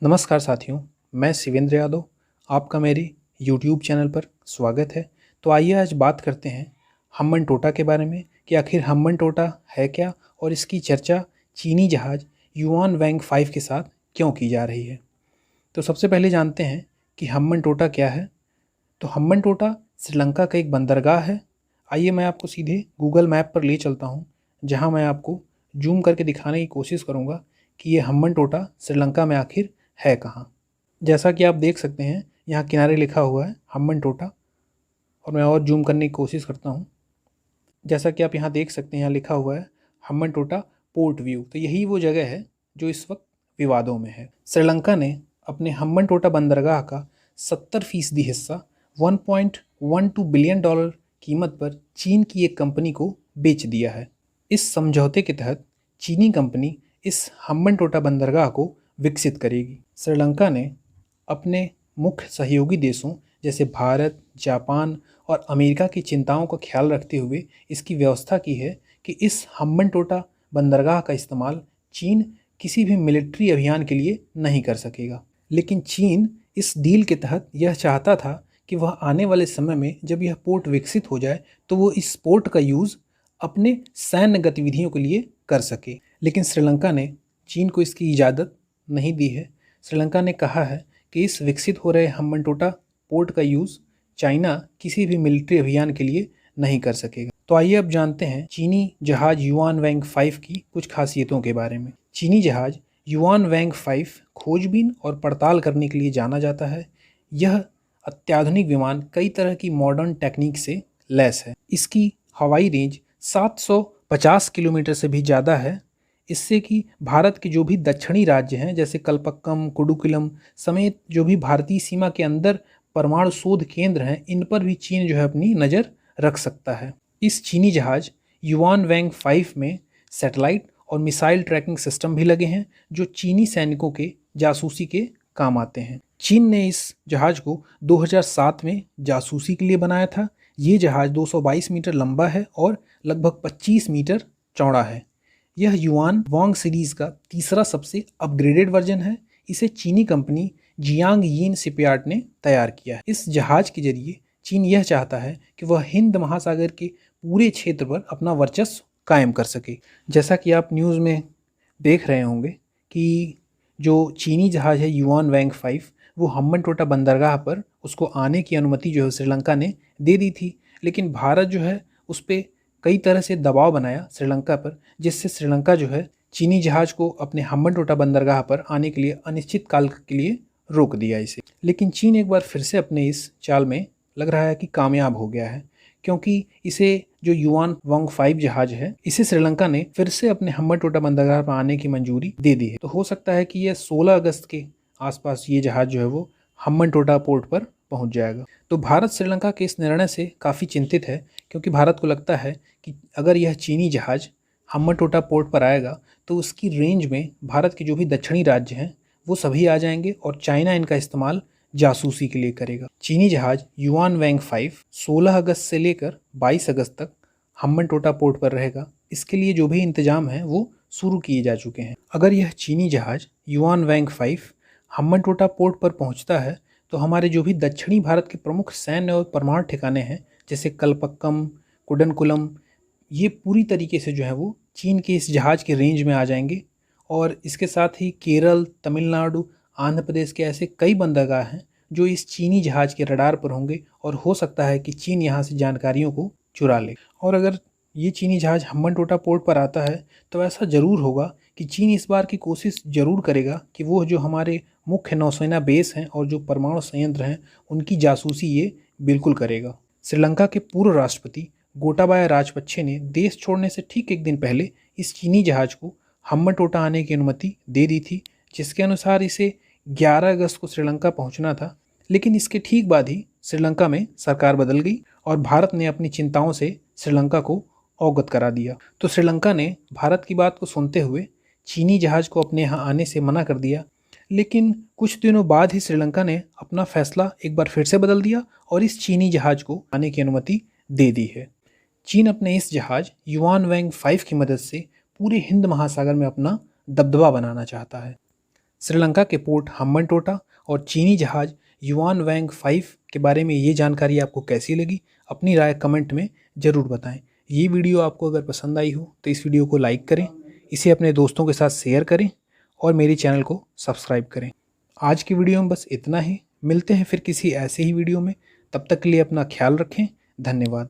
नमस्कार साथियों, मैं शिवेंद्र यादव। आपका मेरे YouTube चैनल पर स्वागत है। तो आइए आज बात करते हैं हम्बन टोटा के बारे में कि आखिर हम्बन टोटा है क्या और इसकी चर्चा चीनी जहाज़ युआन वैंग 5 के साथ क्यों की जा रही है। तो सबसे पहले जानते हैं कि हम्बन टोटा क्या है। तो हम्बन टोटा श्रीलंका का एक बंदरगाह है। आइए मैं आपको सीधे गूगल मैप पर ले चलता हूँ, जहाँ मैं आपको जूम करके दिखाने की कोशिश करूँगा कि ये हम्बन टोटा श्रीलंका में आखिर है कहाँ। जैसा कि आप देख सकते हैं, यहाँ किनारे लिखा हुआ है हम्बन टोटा, और मैं और जूम करने की कोशिश करता हूँ। जैसा कि आप यहाँ देख सकते हैं, यहाँ लिखा हुआ है हम्बन टोटा पोर्ट व्यू। तो यही वो जगह है जो इस वक्त विवादों में है। श्रीलंका ने अपने हम्बन टोटा बंदरगाह का 70% हिस्सा 1.12 बिलियन डॉलर कीमत पर चीन की एक कंपनी को बेच दिया है। इस समझौते के तहत चीनी कंपनी इस हम्बन टोटा बंदरगाह को विकसित करेगी। श्रीलंका ने अपने मुख्य सहयोगी देशों जैसे भारत, जापान और अमेरिका की चिंताओं का ख्याल रखते हुए इसकी व्यवस्था की है कि इस हम्बन टोटा बंदरगाह का इस्तेमाल चीन किसी भी मिलिट्री अभियान के लिए नहीं कर सकेगा। लेकिन चीन इस डील के तहत यह चाहता था कि वह आने वाले समय में जब यह पोर्ट विकसित हो जाए तो वो इस पोर्ट का यूज़ अपने सैन्य गतिविधियों के लिए कर सके। लेकिन श्रीलंका ने चीन को इसकी इजाज़त नहीं दी है। श्रीलंका ने कहा है कि इस विकसित हो रहे हम्बन टोटा पोर्ट का यूज़ चाइना किसी भी मिलिट्री अभियान के लिए नहीं कर सकेगा। तो आइए अब जानते हैं चीनी जहाज युआन वैंग 5 की कुछ खासियतों के बारे में। चीनी जहाज युआन वैंग 5 खोजबीन और पड़ताल करने के लिए जाना जाता है। यह अत्याधुनिक विमान कई तरह की मॉडर्न टेक्निक से लैस है। इसकी हवाई रेंज 750 किलोमीटर से भी ज़्यादा है। इससे कि भारत के जो भी दक्षिणी राज्य हैं जैसे कलपक्कम, कुडुकुलम समेत जो भी भारतीय सीमा के अंदर परमाणु शोध केंद्र हैं, इन पर भी चीन जो है अपनी नज़र रख सकता है। इस चीनी जहाज युआन वैंग 5 में सैटेलाइट और मिसाइल ट्रैकिंग सिस्टम भी लगे हैं जो चीनी सैनिकों के जासूसी के काम आते हैं। चीन ने इस जहाज को 2007 में जासूसी के लिए बनाया था। ये जहाज 222 मीटर लंबा है और लगभग 25 मीटर चौड़ा है। यह युआन वॉन्ग सीरीज़ का तीसरा सबसे अपग्रेडेड वर्जन है। इसे चीनी कंपनी जियांग यीन शिपयार्ड ने तैयार किया है। इस जहाज के जरिए चीन यह चाहता है कि वह हिंद महासागर के पूरे क्षेत्र पर अपना वर्चस्व कायम कर सके। जैसा कि आप न्यूज़ में देख रहे होंगे कि जो चीनी जहाज है युआन वैंग 5, वो हम्बन टोटा बंदरगाह पर उसको आने की अनुमति जो है श्रीलंका ने दे दी थी। लेकिन भारत जो है उस पर कई तरह से दबाव बनाया श्रीलंका पर, जिससे श्रीलंका जो है चीनी जहाज को अपने हम्बन टोटा बंदरगाह पर आने के लिए अनिश्चित काल के लिए रोक दिया इसे। लेकिन चीन एक बार फिर से अपने इस चाल में लग रहा है कि कामयाब हो गया है, क्योंकि इसे जो युआन वॉन्ग 5 जहाज है इसे श्रीलंका ने फिर से अपने हम्बन टोटा बंदरगाह पर आने की मंजूरी दे दी है। तो हो सकता है कि यह 16 अगस्त के आसपास ये जहाज जो है वो हम्बन टोटा पोर्ट पर पहुंच जाएगा। तो भारत श्रीलंका के इस निर्णय से काफ़ी चिंतित है, क्योंकि भारत को लगता है कि अगर यह चीनी जहाज हम्बन टोटा पोर्ट पर आएगा तो उसकी रेंज में भारत के जो भी दक्षिणी राज्य हैं वो सभी आ जाएंगे और चाइना इनका इस्तेमाल जासूसी के लिए करेगा। चीनी जहाज युआन वैंग 5 16 अगस्त से लेकर 22 अगस्त तक हम्बन टोटा पोर्ट पर रहेगा। इसके लिए जो भी इंतजाम हैं वो शुरू किए जा चुके हैं। अगर यह चीनी जहाज युआन वैंग 5 हम्बन टोटा पोर्ट पर पहुंचता है तो हमारे जो भी दक्षिणी भारत के प्रमुख सैन्य और परमाणु ठिकाने हैं जैसे कलपक्कम, कुडनकुलम, ये पूरी तरीके से जो है वो चीन के इस जहाज़ के रेंज में आ जाएंगे। और इसके साथ ही केरल, तमिलनाडु, आंध्र प्रदेश के ऐसे कई बंदरगाह हैं जो इस चीनी जहाज़ के रडार पर होंगे और हो सकता है कि चीन यहाँ से जानकारियों को चुरा ले। और अगर ये चीनी जहाज़ हम्बन टोटा पोर्ट पर आता है तो ऐसा ज़रूर होगा कि चीन इस बार की कोशिश ज़रूर करेगा कि वो जो हमारे मुख्य नौसेना बेस हैं और जो परमाणु संयंत्र हैं उनकी जासूसी ये बिल्कुल करेगा। श्रीलंका के पूर्व राष्ट्रपति गोटाबाया राजपक्षे ने देश छोड़ने से ठीक एक दिन पहले इस चीनी जहाज़ को हम्बन टोटा आने की अनुमति दे दी थी, जिसके अनुसार इसे 11 अगस्त को श्रीलंका पहुंचना था। लेकिन इसके ठीक बाद ही श्रीलंका में सरकार बदल गई और भारत ने अपनी चिंताओं से श्रीलंका को अवगत करा दिया। तो श्रीलंका ने भारत की बात को सुनते हुए चीनी जहाज़ को अपने यहाँ आने से मना कर दिया। लेकिन कुछ दिनों बाद ही श्रीलंका ने अपना फैसला एक बार फिर से बदल दिया और इस चीनी जहाज़ को आने की अनुमति दे दी है। चीन अपने इस जहाज़ युआन वैंग 5 की मदद से पूरे हिंद महासागर में अपना दबदबा बनाना चाहता है। श्रीलंका के पोर्ट हम्बनटोटा और चीनी जहाज युआन वैंग 5 के बारे में ये जानकारी आपको कैसी लगी, अपनी राय कमेंट में ज़रूर बताएं। ये वीडियो आपको अगर पसंद आई हो तो इस वीडियो को लाइक करें, इसे अपने दोस्तों के साथ शेयर करें और मेरे चैनल को सब्सक्राइब करें। आज की वीडियो में बस इतना ही। मिलते हैं फिर किसी ऐसे ही वीडियो में। तब तक के लिए अपना ख्याल रखें। धन्यवाद।